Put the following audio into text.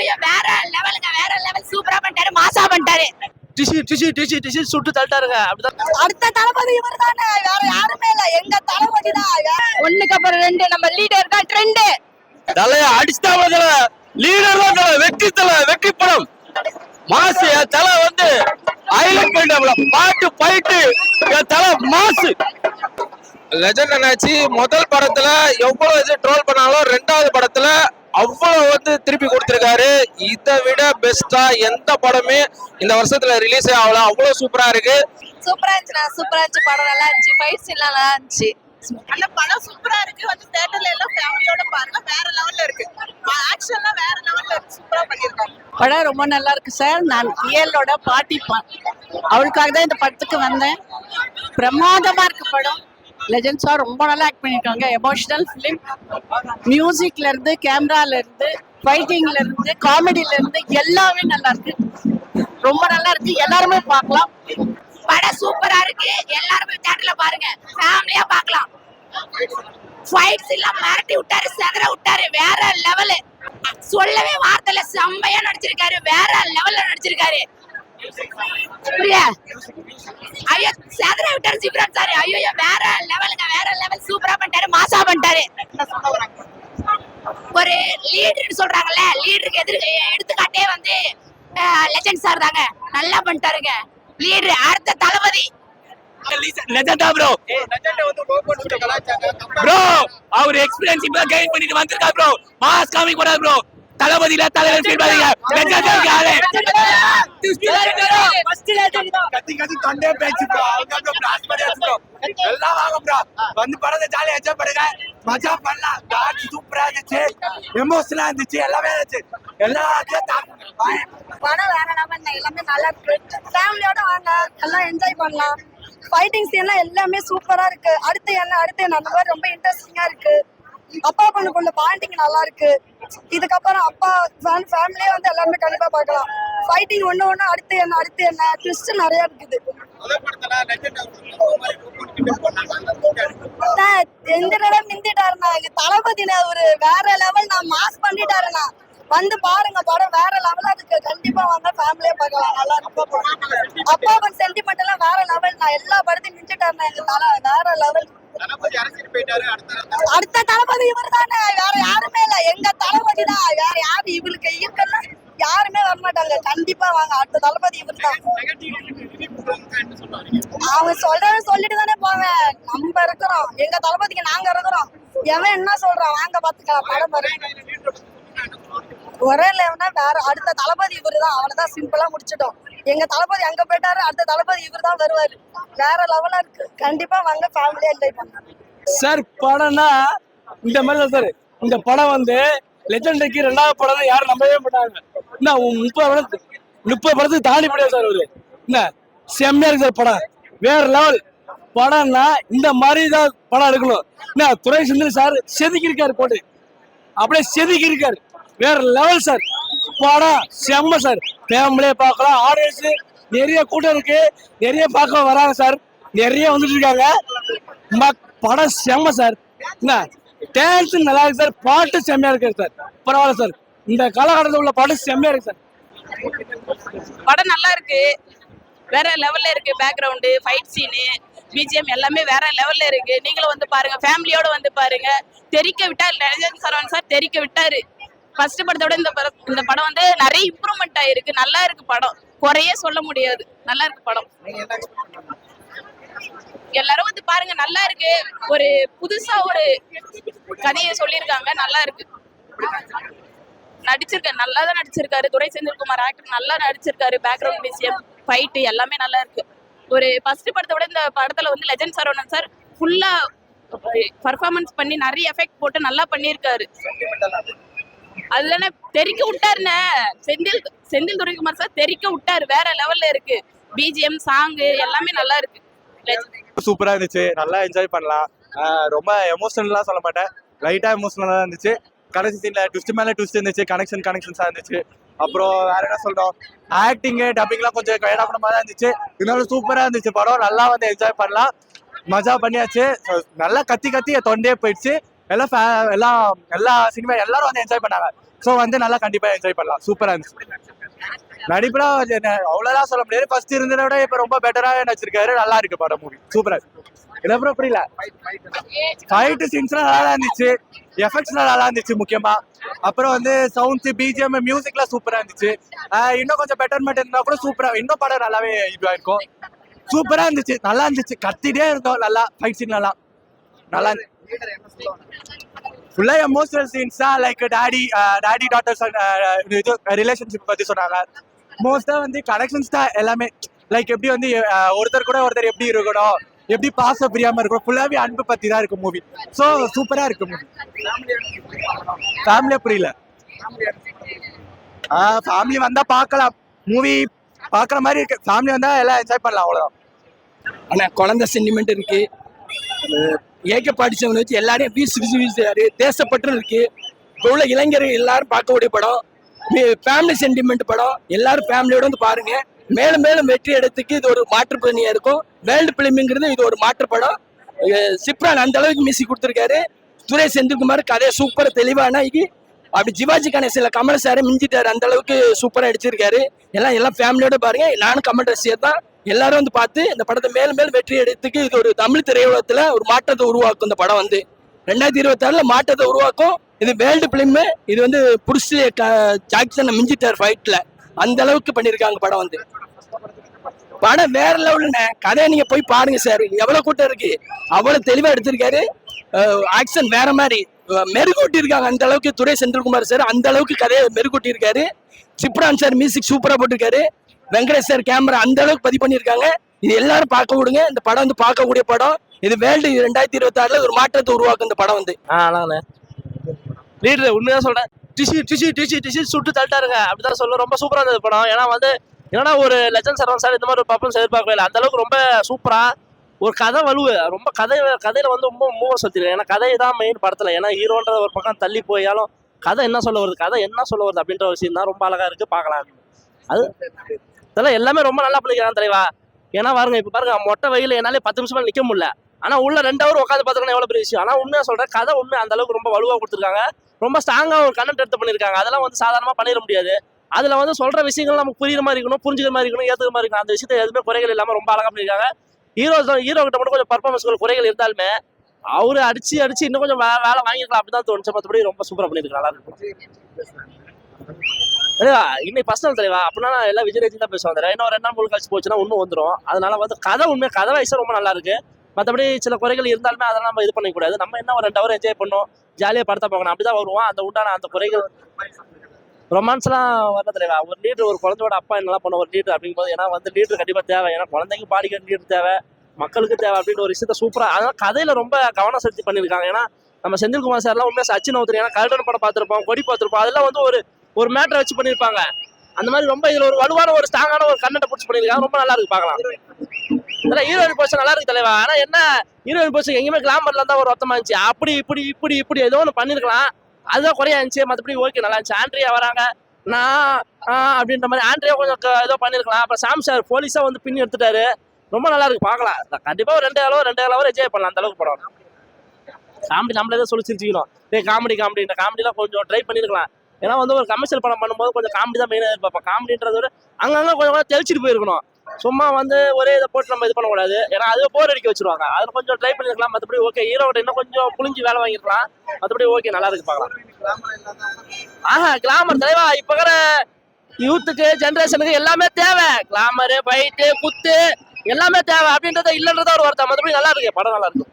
ஐயோ வேற லெவலுங்க, வேற லெவல். சூப்பரா பண்ணிட்டாரு, மாசா பண்ணிட்டாரு. டிசி டிசி டிசி டிசி சுட்டு தள்ளிட்டாருங்க. அப்படிதான் அடுத்த தளபதி இவர் தானே, வேற யாருமே இல்ல. எங்க தளபதி தான். ஒண்ணுக்கு அப்புறம் ரெண்டு, நம்ம லீடர் தான் ட்ரெண்ட். தலைய அடிச்சுட்டாங்க. லீடர் தான் தலை, வெற்றி தலை, வெற்றி படம். மாசு என் தலை வந்து ஹைலைட் பண்ணிட்டாப்ல. பாட்டு போயிட்டு என் தலை மாசு. லெஜண்ட் என்னாச்சு, முதல் படத்துல எவ்வளவு இது ட்ரோல் பண்ணாலும் ரெண்டாவது படத்துல அவ்வளவு வந்து திருப்பி கொடுத்திருக்காரு. இதை விட பெஸ்டா எந்த படமே இந்த வருஷத்துல ரிலீஸே ஆகல. அவ்வளவு சூப்பரா இருக்கு. சூப்பரா இருந்துச்சு, சூப்பரா இருந்துச்சு. படம் நல்லா இருந்துச்சு, ஃபைட் சீன் நல்லா இருந்துச்சு. அந்த படம் சூப்பரா இருக்கு. வந்து தியேட்டர்ல எல்லாம் ஃபேமிலியோட பாருங்க, வேற லெவல்ல இருக்கு. ஆக்ஷன்லாம் வேற லெவல்ல இருக்கு, சூப்பரா பண்ணிருக்காங்க. படம் ரொம்ப நல்லா இருக்கு சார். நான் பிஎல்லோட பாட்டி அவளுக்காக தான் இந்த படத்துக்கு வந்தேன். பிரமாதமா இருக்கு படம். லெஜண்ட் சார் ரொம்ப நல்லா ஆக்ட் பண்ணிருக்காங்க. Emotional film. மியூசிக்ல இருந்து, கேமரால இருந்து, ஃபைட்டிங்ல இருந்து, காமெடியில இருந்து எல்லாமே நல்லா இருக்கு. ரொம்ப நல்லா இருக்கு, எல்லாருமே பார்க்கலாம். படம் சூப்பரா இருக்கு, எல்லாருமே தியேட்டர்ல பாருங்க, ஃபேமிலியா பார்க்கலாம். ஃபைட்ஸ் எல்லாம் மிரட்டி விட்டாரு, செதற விட்டாரு, வேற லெவல். சொல்லவே வார்த்தையில செம்மையா நடிச்சிருக்காரு, வேற லெவல்ல நடிச்சிருக்காரு. ஐயோ செதற விட்டாரு ஜிப்ரான் சார். ஐயோ வேற லெவலுங்க, வேற லெவல். சூப்பரா பண்ணிட்டாரு, மாசா பண்ணிட்டாரு. ஒரு லீடர்னு சொல்றாங்கல்ல, லீடருக்கு எடுத்துக்காட்டே வந்து லெஜண்ட் சார் தாங்க. நல்லா பண்ணிட்டாருங்க லீடர். அடுத்த தளபதி லெஜண்டா ப்ரோ. ப்ரோ அவர் எக்ஸ்பீரியன்ஸ் இப்ப கெயின் பண்ணிட்டு வந்திருக்காரு ப்ரோ. மாஸ் காமிக் போறாரு ப்ரோ. தளபதில தலைவர் ஃபீல் பாருங்க. லெஜண்ட் ஆளே ஃபர்ஸ்ட் லெஜண்ட் கத்தி கத்தி தொண்டே பேச்சு ப்ரோ. அவங்க பிளாஸ் பண்ணி ப்ரோ. எல்லாம் வாங்க ப்ரோ. வந்து படத்தை ஜாலியா என்ஜாய் பண்ணுங்க, மஜா பண்ணலாம். டான்ஸ் சூப்பரா இருந்துச்சு, எமோஷனலா இருந்துச்சு, எல்லாமே இருந்துச்சு. எல்லாத்தையும் படம் வேற லெவல். எல்லாமே நல்லா இருக்கு. ஃபேமிலியோட வாங்க, எல்லாம் என்ஜாய் பண்ணலாம். ஃபைட்டிங் சீன்லாம் எல்லாமே சூப்பரா இருக்கு. அடுத்து என்ன அந்த மாதிரி ரொம்ப இன்ட்ரெஸ்டிங்கா இருக்கு. அப்பா பொண்ணுக்குள்ள பாண்டிங் நல்லா இருக்கு. இதுக்கப்புறம் அப்பா ஃபேமிலியே வந்து எல்லாருமே கண்டிப்பா பார்க்கலாம். ஃபைட்டிங் ஒண்ணு அடுத்து என்ன ட்விஸ்ட் நிறைய இருக்குது. எந்த இடம் மிந்திட்டாருண்ணா, எங்க தளபதியில ஒரு வேற லெவல். நான் மாஸ் பண்ணிட்டாருண்ணா. வந்து பாருங்க, படம் வேற லெவலா இருக்கு. கண்டிப்பா வாங்க, ஃபேமிலியா பார்க்கலாம், நல்லா இருக்கும். அப்பா பொண்ணு சென்டிமெண்ட் எல்லாம் வேற லெவல். நான் எல்லா படத்தையும் மிஞ்சிட்டாருண்ணா. எங்க தலை வேற லெவல். அடுத்த தளபதி இவர் தானே, வேற யாருமே இல்ல. எங்க தளபதி தான், வேற யாரு இவளுக்கு இருக்குன்னா யாருமே வரமாட்டாங்க. கண்டிப்பா வாங்க, அடுத்த தளபதி இவர் தான். அவங்க சொல்லிட்டு தானே போங்க. நம்ம இருக்கிறோம், எங்க தளபதிக்கு நாங்க இருக்கிறோம். எவன் என்ன சொல்றான், வாங்க பாத்துக்கலாம் படம் பாருங்க. ஒரே லெவனா வேற அடுத்த தளபதி இவரு தான். அவனதான் சிம்பிளா முடிச்சிட்டோம். எங்க தளபதி அங்க போயிட்டாரு, அடுத்த தளபதி இவர் தான் வருவாரு. வேற லெவலா இருக்கு. கண்டிப்பா வாங்க, ஃபேமிலியா என்ஜாய் பண்ணலாம் சார். படம்னா இந்த மாதிரி தான் சார். இந்த படம் வந்து லெஜண்டுக்கு ரெண்டாவது படம் யாரும் நம்பவே மாட்டாங்க. என்ன 30 படத்துக்கு தாண்டி முடியாது சார். ஒரு என்ன செம்மையா இருக்கு சார் படம், வேற லெவல் படம்னா. இந்த மாதிரி தான் படம் எடுக்கணும். என்ன துரை செந்தில் சார் செதுக்கி இருக்காரு, போட்டு அப்படியே செதுக்கி இருக்காரு, வேற லெவல் சார். படம் செம்ம சார். ஃபேமிலியே பார்க்கலாம். ஆடியன்ஸ் நிறைய கூட்டம் இருக்கு, நிறைய பார்க்க வராங்க சார், நிறைய வந்துட்டு இருக்காங்க. படம் செம்ம சார். என்ன டான்ஸ் நல்லா இருக்கு சார், பாட்டு செம்மையா இருக்கு சார். பரவாயில்ல சார், இந்த காலகட்டத்தில் உள்ள பாட்டு செம்மையா இருக்கு சார். படம் நல்லா இருக்கு, வேற லெவல்ல இருக்கு. பேக்ரவுண்டு, ஃபைட் சீனு, பிஜிஎம் எல்லாமே வேற லெவல்ல இருக்கு. நீங்களும் வந்து பாருங்க, ஃபேமிலியோட வந்து பாருங்க. தெரிக்க விட்டார் லெஜண்ட் சரவணன் சார், தெரிக்க விட்டாரு. ஃபர்ஸ்ட் படத்தோட இந்த படம் வந்து நிறைய இம்ப்ரூவ்மெண்ட் ஆயிருக்கு. நல்லா இருக்கு படம், குறையே சொல்ல முடியாது. நல்லா இருக்கு படம். எல்லாரும் வந்து பாருங்க, நல்லா இருக்கு. ஒரு புதுசா ஒரு கதையை சொல்லியிருக்காங்க, நல்லா இருக்கு. நடிச்சிருக்காரு, நல்லா தான் நடிச்சிருக்காரு. துரை செந்தில்குமார் ஆக்டர் நல்லா நடிச்சிருக்காரு. பேக்ரவுண்ட் மியூசியம், ஃபைட்டு எல்லாமே நல்லா இருக்கு. ஒரு ஃபர்ஸ்ட் படத்தை விட இந்த படத்துல வந்து லெஜண்ட் சரவணன் சார் ஃபுல்லா பர்ஃபார்மன்ஸ் பண்ணி நிறைய எஃபெக்ட் போட்டு நல்லா பண்ணியிருக்காரு. அதுல தெரிக்க விட்டாருன்னு செந்தில் துரைக்குமார் சார் தெரிக்க விட்டாரு. வேற லெவல்ல இருக்கு. பிஜிஎம், சாங்கு எல்லாமே நல்லா இருக்கு. சூப்பரா இருந்துச்சு, நல்லா என்ஜாய் பண்ணலாம். ரொம்ப எமோஷனல்லாம் சொல்ல மாட்டேன், லைட்டா எமோஷனலா இருந்துச்சு. கடைசி சீன்ல ட்விஸ்ட் மேல ட்விஸ்ட் இருந்துச்சு, கனெக்ஷன்ஸா இருந்துச்சு. அப்புறம் வேற என்ன சொல்றோம், ஆக்டிங் டப்பிங்லாம் கொஞ்சம் கைடாப்பணமா தான் இருந்துச்சு. இருந்தாலும் சூப்பரா இருந்துச்சு படம். நல்லா வந்து என்ஜாய் பண்ணலாம், மஜா பண்ணியாச்சு. நல்லா கத்தி தொண்டே போயிடுச்சு. எல்லா சினிமா எல்லாரும் வந்து என்ஜாய் பண்ணாங்க. ஸோ வந்து நல்லா கண்டிப்பா என்ஜாய் பண்ணலாம். சூப்பரா இருந்துச்சு. நடிப்புலாம் அவ்வளோதான் சொல்ல முடியாது. ஃபர்ஸ்ட் இருந்ததை விட இப்போ ரொம்ப பெட்டராக நடிச்சிருக்காரு. நல்லா இருக்கு படம், மூவி சூப்பரா இருக்கு. இதுக்கப்புறம் புரியல, ஃபைட்டு சீன்ஸ்லாம் நல்லா இருந்துச்சு, எஃபெக்ட்ஸ்லாம் நல்லா இருந்துச்சு முக்கியமா. அப்புறம் வந்து சவுண்ட்ஸ், பிஜிஎம், மியூசிக்லாம் சூப்பரா இருந்துச்சு. இன்னும் கொஞ்சம் பெட்டர்மெண்ட் இருந்தா கூட சூப்பரா, இன்னும் படம் நல்லாவே இதுவா இருக்கும். சூப்பரா இருந்துச்சு, நல்லா இருந்துச்சு, கத்திட்டே இருந்தோம். நல்லா ஃபைட் சீன் நல்லா ஃபுல்லா எமோஷனல் சீன்ஸ் தான். லைக் டாடி டாட்டர்ஸ் இது ரிலேஷன்ஷிப் பத்தி சொன்னாங்க. மோஸ்டா வந்து கனெக்ஷன்ஸ் தான் எல்லாமே. லைக் எப்படி வந்து ஒருத்தர் கூட ஒருத்தர் எப்படி இருக்கணும், எப்படி பாசம் பிரியாம இருக்கணும், ஃபுல்லாவே அன்பு பத்தி தான் இருக்கு மூவி. ஸோ சூப்பரா இருக்கு மூவி. ஃபேமிலியா புரியல, ஃபேமிலி வந்தா பார்க்கலாம், மூவி பார்க்குற மாதிரி இருக்கு. ஃபேமிலி வந்தா எல்லாம் என்ஜாய் பண்ணலாம், அவ்வளோதான். ஆனா குழந்தை சென்டிமெண்ட் இருக்கு, ஏக்க படிச்சவங்க வச்சு எல்லாரையும் வீசுறாரு, தேசப்பற்று இருக்கு. இப்போ உள்ள இளைஞர்கள் எல்லாரும் பார்க்கக்கூடிய படம், ஃபேமிலி சென்டிமெண்ட் படம். எல்லாரும் ஃபேமிலியோட வந்து பாருங்க. மேலும் மேலும் வெற்றி இடத்துக்கு இது ஒரு மாற்றுப்பணியா இருக்கும். வேர்ல்டு பிலிம்ங்கிறது இது ஒரு மாற்று படம். சிப்ரான் அந்த அளவுக்கு மியூசிக் கொடுத்துருக்காரு. துரை செந்தில்குமார் கதையை சூப்பரா தெளிவான அப்படி ஜிவாஜி கணேசன்ல கமல் சாரை மிஞ்சிட்டாரு, அந்த அளவுக்கு சூப்பரா அடிச்சிருக்காரு. எல்லாம் ஃபேமிலியோட பாருங்க. நானும் கமல் ரசிகர் தான். எல்லாரும் வந்து பார்த்து இந்த படத்தை மேலும் மேலும் வெற்றி எடுத்துக்கு இது ஒரு தமிழ் திரையுலகத்துல ஒரு மாற்றத்தை உருவாக்கும். இந்த படம் வந்து 2026 மாற்றத்தை உருவாக்கும். இது வேர்ல்டு பிலிம். இது வந்து புருஷ் ஜாக்சனை மிஞ்சிட்டார் ஃபைட்ல, அந்த அளவுக்கு பண்ணிருக்காங்க படம் வந்து. படம் வேற லெவலுண்ணே. கதையை நீங்க போய் பாருங்க சார், எவ்வளவு கூட்டம் இருக்கு, அவ்வளவு தெளிவா எடுத்திருக்காரு. ஆக்ஷன் வேற மாதிரி மெருகூட்டி இருக்காங்க. அந்த அளவுக்கு துரை செந்தில்குமார் சார் அந்த அளவுக்கு கதையை மெருகூட்டி இருக்காரு. சிப்ரான் சார் மியூசிக் சூப்பரா போட்டிருக்காரு. வெங்கடேஷ் சார் கேமரா அந்த அளவுக்கு பதிவு பண்ணியிருக்காங்க. இது எல்லாரும் பார்க்க விடுங்க. இந்த படம் வந்து பார்க்கக்கூடிய படம். இது வேர்ல்டு 2026 ஒரு மாற்றத்தை உருவாக்கும் இந்த படம் வந்து. லீடர் உண்மையாக சொல்றேன், டிசி சுட்டு தள்ளிட்டாருங்க, அப்படிதான் சொல்ல. ரொம்ப சூப்பரா இருந்தது படம். ஏன்னா வந்து என்னன்னா ஒரு லெஜண்ட் சரவணன் சார் இந்த மாதிரி ஒரு பர்ஃபார்மன்ஸ் எதிர்பார்க்கவே இல்லை. அந்த அளவுக்கு ரொம்ப சூப்பரா ஒரு கதை வலுவு, ரொம்ப கதையில வந்து ரொம்ப மூவ சொல்லிருக்கேன். ஏன்னா கதை தான் மெயின் படத்துல. ஏன்னா ஹீரோன்ற ஒரு பக்கம் தள்ளி போயாலும் கதை என்ன சொல்ல வருது அப்படின்ற ஒரு சீன் தான் ரொம்ப அழகா இருக்கு, பார்க்கலாம். அது இதெல்லாம் எல்லாமே ரொம்ப நல்லா பண்ணிக்கிறாங்க தலைவா. ஏன்னா பாருங்க, இப்ப பாருங்க, மொட்டை வெயில என்னாலே 10 நிமிஷம் நிக்க முடியல. ஆனா உள்ள 2 ஹவர் உட்காந்து பார்த்துக்கணும், எவ்வளவு பெரிய விஷயம். ஆனா உண்மையா சொல்றேன், கதை உண்மை அந்த அளவுக்கு ரொம்ப வலுவா கொடுத்துருக்காங்க. ரொம்ப ஸ்ட்ராங்கா ஒரு கண்டென்ட் எடுத்து பண்ணிருக்காங்க. அதெல்லாம் வந்து சாதாரணமா பண்ணிட முடியாது. அதுல வந்து சொல்ற விஷயங்கள் நமக்கு புரியுற மாதிரி இருக்கணும், புரிஞ்சுக்கிற மாதிரி இருக்கணும், ஏத்துக்கிற மாதிரி இருக்கணும். அந்த விஷயத்தை எதுவுமே குறைகள் இல்லாம ரொம்ப அழகா பண்ணிருக்காங்க. ஹீரோ கிட்ட மட்டும் கொஞ்சம் பர்ஃபார்மன்ஸ்கள் குறைகள் இருந்தாலுமே அவரு அடிச்சு இன்னும் கொஞ்சம் வேலை வாங்கிருக்கலாம் அப்படிதான் தோணுச்சு. மற்றபடி ரொம்ப சூப்பரா பண்ணிருக்காங்க, நல்லா இருக்கும். இன்னைக்கு ஃபர்ஸ்ட் நாள் தலைவா, அப்படின்னா எல்லாம் விஜய் தான் பேசுவாங்க. இன்னும் 2 நாள் 3 கழிச்சு போச்சுன்னா இன்னும் வந்துடும். அதனால வந்து கதை வயசு ரொம்ப நல்லா இருக்கு. மற்றபடி சில குறைகள் இருந்தாலுமே அதெல்லாம் நம்ம இது பண்ணிக்கூடாது. நம்ம என்ன ஒரு 2 ஹவர் என்ஜாய் பண்ணோம், ஜாலியாக படத்தை பார்க்கணும், அப்படிதான் வருவோம். அந்த உண்டான அந்த குறைகள் ரொமான்ஸ்லாம் வரல தலைவா. ஒரு லீடர், ஒரு குழந்தையோட அப்பா என்னெல்லாம் பண்ண ஒரு லீடர் அப்படிங்கும்போது, ஏன்னா வந்து லீடர் கண்டிப்பாக தேவை. ஏன்னா குழந்தைங்க பாடிக்கிற லீடர் தேவை, மக்களுக்கு தேவை அப்படின்ற ஒரு விஷயத்த சூப்பரா. அதனால கதையில ரொம்ப கவனம் செலுத்தி பண்ணியிருக்காங்க. ஏன்னா நம்ம செந்தில்குமார் சார்லாம் உண்மையாக சச்சின் ஒருத்தர், ஏன்னா கருடன் படம் பார்த்துருப்போம், கொடி பார்த்துருப்போம், அதெல்லாம் வந்து ஒரு மேட்டரை வச்சு பண்ணியிருப்பாங்க. அந்த மாதிரி ரொம்ப இதுல ஒரு வலுவான ஒரு ஸ்ட்ராங்கான ஒரு கண்டென்ட் பிடிச்சி பண்ணியிருக்காங்க. ரொம்ப நல்லா இருக்கு, பார்க்கலாம். இதெல்லாம் ஹீரோயின் போர்ஷன் நல்லா இருக்கு தலைவா. ஆனா என்ன, ஹீரோயின் போர்ஷன் எங்கேயுமே கிளாமர்ல இருந்தா ஒரு ஒத்தமா இருந்துச்சு. அப்படி ஏதோ ஒன்று பண்ணிருக்கலாம், அதுதான் குறையா இருந்துச்சு. மற்றபடி ஓகே, நல்லா இருந்துச்சு. ஆண்ட்ரியா வராங்க, நான் அப்படின்ற மாதிரி ஆண்ட்ரியா கொஞ்சம் ஏதோ பண்ணிருக்கலாம். அப்புறம் சாம் சார் போலீஸா வந்து பின் எடுத்துட்டாரு. ரொம்ப நல்லா இருக்கு, பார்க்கலாம். கண்டிப்பா ஒரு 2 ஹவர் என்ஜாய் பண்ணலாம், அந்த அளவுக்கு படம். காமெடி நம்மளே தான் சொல்லி சிரிச்சுக்கணும். காமெடி இந்த காமெடிலாம் கொஞ்சம் ட்ரை பண்ணிருக்கலாம். ஏன்னா வந்து ஒரு கமர்ஷியல் படம் பண்ணும்போது கொஞ்சம் காமெடி தான் மெயினாக எதிர்பார்ப்போம். காமெடின்றது ஒரு அங்கங்கே கொஞ்சம் தெளிச்சிட்டு போயிருக்கணும். சும்மா வந்து ஒரே இதை போட்டு நம்ம இது பண்ணக்கூடாது. ஏன்னா அதுவே போர் அடிக்க வச்சிருவாங்க. அதில் கொஞ்சம் ட்ரை பண்ணிருக்கலாம். மற்றபடி ஓகே, ஹீரோட இன்னும் கொஞ்சம் புளிஞ்சு வேலை வாங்கிருக்கலாம். மற்றபடி ஓகே, நல்லா இருக்கு, பார்க்கலாம். கிளாமர் தலைவா, இப்போ இருக்கிற யூத்துக்கு ஜென்ரேஷனுக்கு எல்லாமே தேவை. கிளாமரு, ஃபைட்டு, குத்து எல்லாமே தேவை. அப்படின்றத இல்லைன்றத ஒரு வார்த்தை. மற்றபடி நல்லா இருக்கு, படம் நல்லா இருக்கு.